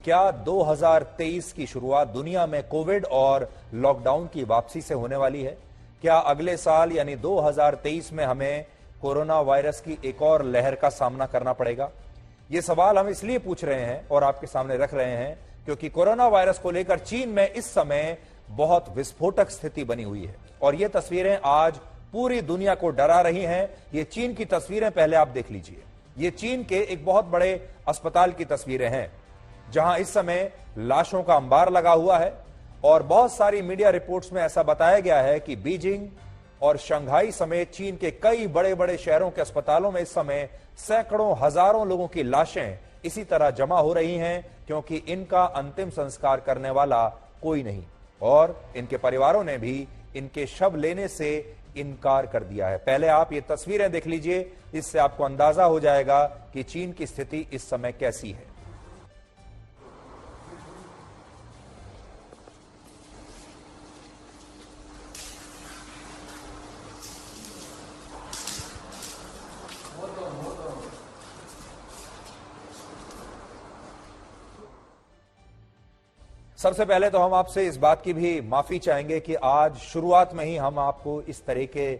क्या 2023 की शुरुआत दुनिया में कोविड और लॉकडाउन की वापसी से होने वाली है? क्या अगले साल यानी 2023 में हमें कोरोना वायरस की एक और लहर का सामना करना पड़ेगा? ये सवाल हम इसलिए पूछ रहे हैं और आपके सामने रख रहे हैं क्योंकि कोरोना वायरस को लेकर चीन में इस समय बहुत विस्फोटक स्थिति बनी हुई है और ये तस्वीरें आज पूरी दुनिया को डरा रही हैं। ये चीन की तस्वीरें पहले आप देख लीजिए। ये चीन के एक बहुत बड़े अस्पताल की तस्वीरें हैं जहां इस समय लाशों का अंबार लगा हुआ है और बहुत सारी मीडिया रिपोर्ट्स में ऐसा बताया गया है कि बीजिंग और शंघाई समेत चीन के कई बड़े बड़े शहरों के अस्पतालों में इस समय सैकड़ों हजारों लोगों की लाशें इसी तरह जमा हो रही हैं क्योंकि इनका अंतिम संस्कार करने वाला कोई नहीं और इनके परिवारों ने भी इनके शव लेने से इनकार कर दिया है। पहले आप ये तस्वीरें देख लीजिए, इससे आपको अंदाजा हो जाएगा कि चीन की स्थिति इस समय कैसी है। सबसे पहले तो हम आपसे इस बात की भी माफी चाहेंगे कि आज शुरुआत में ही हम आपको इस तरह के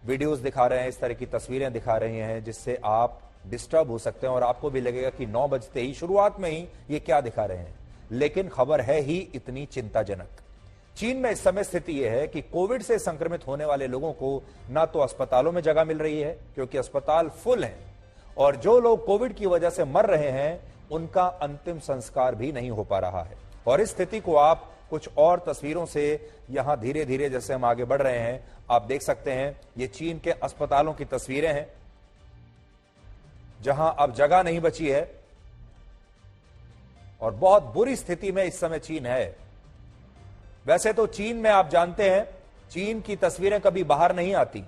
वीडियोस दिखा रहे हैं, इस तरह की तस्वीरें दिखा रहे हैं जिससे आप डिस्टर्ब हो सकते हैं और आपको भी लगेगा कि 9 बजते ही शुरुआत में ही ये क्या दिखा रहे हैं। लेकिन खबर है ही इतनी चिंताजनक। चीन में इस समय स्थिति यह है कि कोविड से संक्रमित होने वाले लोगों को ना तो अस्पतालों में जगह मिल रही है क्योंकि अस्पताल फुल हैं और जो लोग कोविड की वजह से मर रहे हैं उनका अंतिम संस्कार भी नहीं हो पा रहा है। और इस स्थिति को आप कुछ और तस्वीरों से यहां धीरे धीरे जैसे हम आगे बढ़ रहे हैं आप देख सकते हैं। ये चीन के अस्पतालों की तस्वीरें हैं जहां अब जगह नहीं बची है और बहुत बुरी स्थिति में इस समय चीन है। वैसे तो चीन में आप जानते हैं चीन की तस्वीरें कभी बाहर नहीं आती।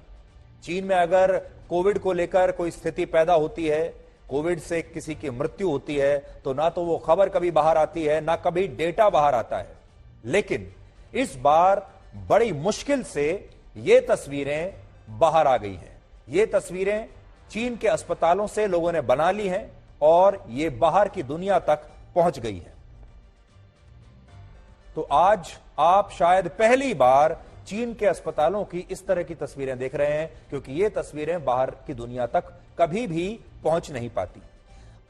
चीन में अगर कोविड को लेकर कोई स्थिति पैदा होती है, कोविड से किसी की मृत्यु होती है तो ना तो वो खबर कभी बाहर आती है ना कभी डेटा बाहर आता है। लेकिन इस बार बड़ी मुश्किल से ये तस्वीरें बाहर आ गई हैं। ये तस्वीरें चीन के अस्पतालों से लोगों ने बना ली हैं और ये बाहर की दुनिया तक पहुंच गई है। तो आज आप शायद पहली बार चीन के अस्पतालों की इस तरह की तस्वीरें देख रहे हैं क्योंकि ये तस्वीरें बाहर की दुनिया तक कभी भी पहुंच नहीं पाती।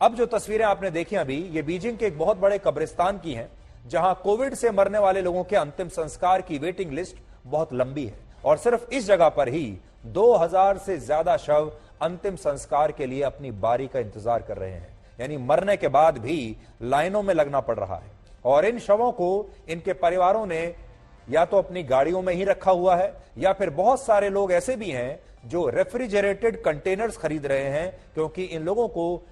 अब जो तस्वीरें आपने देखी अभी ये बीजिंग के एक बहुत बड़े कब्रिस्तान की हैं जहां कोविड से मरने वाले लोगों के अंतिम संस्कार की वेटिंग लिस्ट बहुत लंबी है और सिर्फ इस जगह पर ही 2000 से ज्यादा शव अंतिम संस्कार के लिए अपनी बारी का इंतजार कर रहे हैं। यानी मरने के बाद भी लाइनों में लगना पड़ रहा है और इन शवों को इनके परिवारों ने या तो अपनी गाड़ियों में ही रखा हुआ है या फिर बहुत सारे लोग ऐसे भी हैं जो रेफ्रिजरेटेड कंटेनर्स खरीद रहे हैं क्योंकि इन लोगों को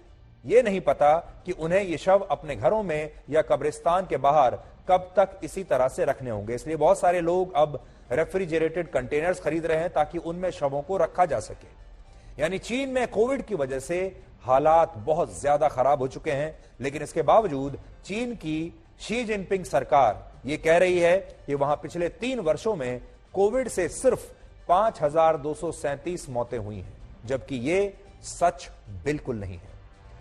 यह नहीं पता कि उन्हें ये शव अपने घरों में या कब्रिस्तान के बाहर कब तक इसी तरह से रखने होंगे। इसलिए बहुत सारे लोग अब रेफ्रिजरेटेड कंटेनर्स खरीद रहे हैं ताकि उनमें शवों को रखा जा सके। यानी चीन में कोविड की वजह से हालात बहुत ज्यादा खराब हो चुके हैं। लेकिन इसके बावजूद चीन की शी जिनपिंग सरकार ये कह रही है कि वहां पिछले 3 वर्षों में कोविड से सिर्फ 5237 मौतें हुई हैं, जबकि ये सच बिल्कुल नहीं है।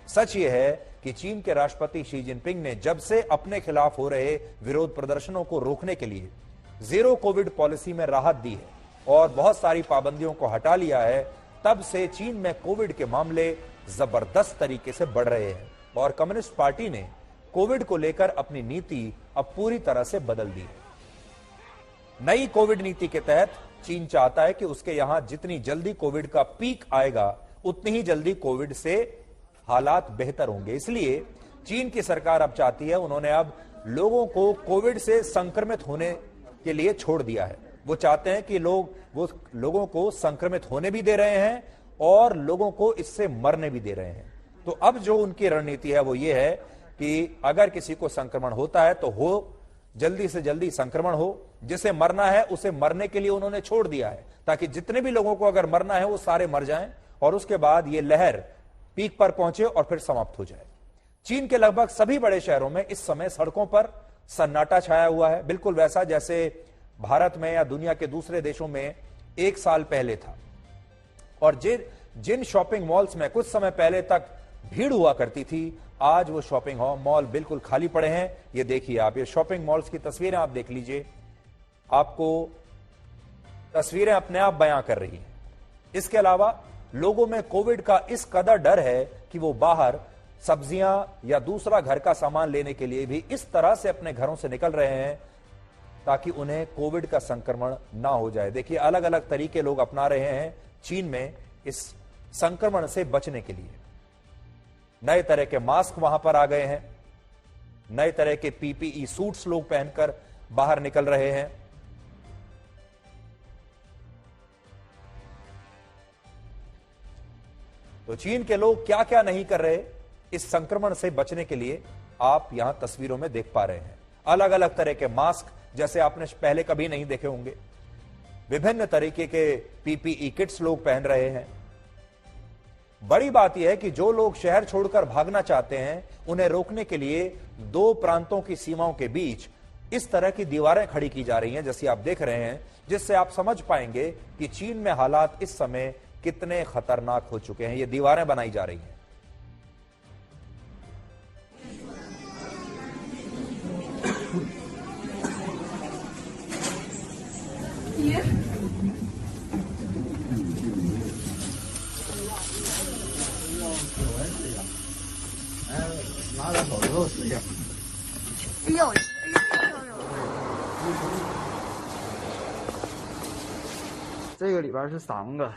सच ये है कि चीन के राष्ट्रपति शी जिनपिंग ने जब से अपने खिलाफ हो रहे विरोध प्रदर्शनों को रोकने के लिए जीरो कोविड पॉलिसी में राहत दी है और बहुत सारी पाबंदियों को हटा लिया है, तब से चीन में कोविड के मामले जबरदस्त तरीके से बढ़ रहे हैं और कम्युनिस्ट पार्टी ने कोविड को लेकर अपनी नीति अब पूरी तरह से बदल दी है। नई कोविड नीति के तहत चीन चाहता है कि उसके यहां जितनी जल्दी कोविड का पीक आएगा उतनी ही जल्दी कोविड से हालात बेहतर होंगे। इसलिए चीन की सरकार अब चाहती है, उन्होंने अब लोगों को कोविड से संक्रमित होने के लिए छोड़ दिया है। वो चाहते हैं कि लोगों को संक्रमित होने भी दे रहे हैं और लोगों को इससे मरने भी दे रहे हैं। तो अब जो उनकी रणनीति है वो ये है कि अगर किसी को संक्रमण होता है तो जल्दी से जल्दी संक्रमण हो, जिसे मरना है उसे मरने के लिए उन्होंने छोड़ दिया है ताकि जितने भी लोगों को अगर मरना है वो सारे मर जाएं और उसके बाद ये लहर पीक पर पहुंचे और फिर समाप्त हो जाए। चीन के लगभग सभी बड़े शहरों में इस समय सड़कों पर सन्नाटा छाया हुआ है, बिल्कुल वैसा जैसे भारत में या दुनिया के दूसरे देशों में 1 साल पहले था। और जिन शॉपिंग मॉल्स में कुछ समय पहले तक भीड़ हुआ करती थी, आज वो शॉपिंग मॉल बिल्कुल खाली पड़े हैं। ये देखिए आप, ये शॉपिंग मॉल्स की तस्वीरें आप देख लीजिए, आपको तस्वीरें अपने आप बयां कर रही हैं। इसके अलावा लोगों में कोविड का इस कदर डर है कि वो बाहर सब्जियां या दूसरा घर का सामान लेने के लिए भी इस तरह से अपने घरों से निकल रहे हैं ताकि उन्हें कोविड का संक्रमण ना हो जाए। देखिए अलग अलग तरीके लोग अपना रहे हैं चीन में इस संक्रमण से बचने के लिए। नए तरह के मास्क वहां पर आ गए हैं, नए तरह के पीपीई सूट्स लोग पहनकर बाहर निकल रहे हैं। तो चीन के लोग क्या क्या नहीं कर रहे इस संक्रमण से बचने के लिए, आप यहां तस्वीरों में देख पा रहे हैं। अलग अलग तरह के मास्क जैसे आपने पहले कभी नहीं देखे होंगे, विभिन्न तरीके के पीपीई किट्स लोग पहन रहे हैं। बड़ी बात यह है कि जो लोग शहर छोड़कर भागना चाहते हैं उन्हें रोकने के लिए दो प्रांतों की सीमाओं के बीच इस तरह की दीवारें खड़ी की जा रही हैं, जैसे आप देख रहे हैं, जिससे आप समझ पाएंगे कि चीन में हालात इस समय कितने खतरनाक हो चुके हैं। ये दीवारें बनाई जा रही हैं।这个里边是3个。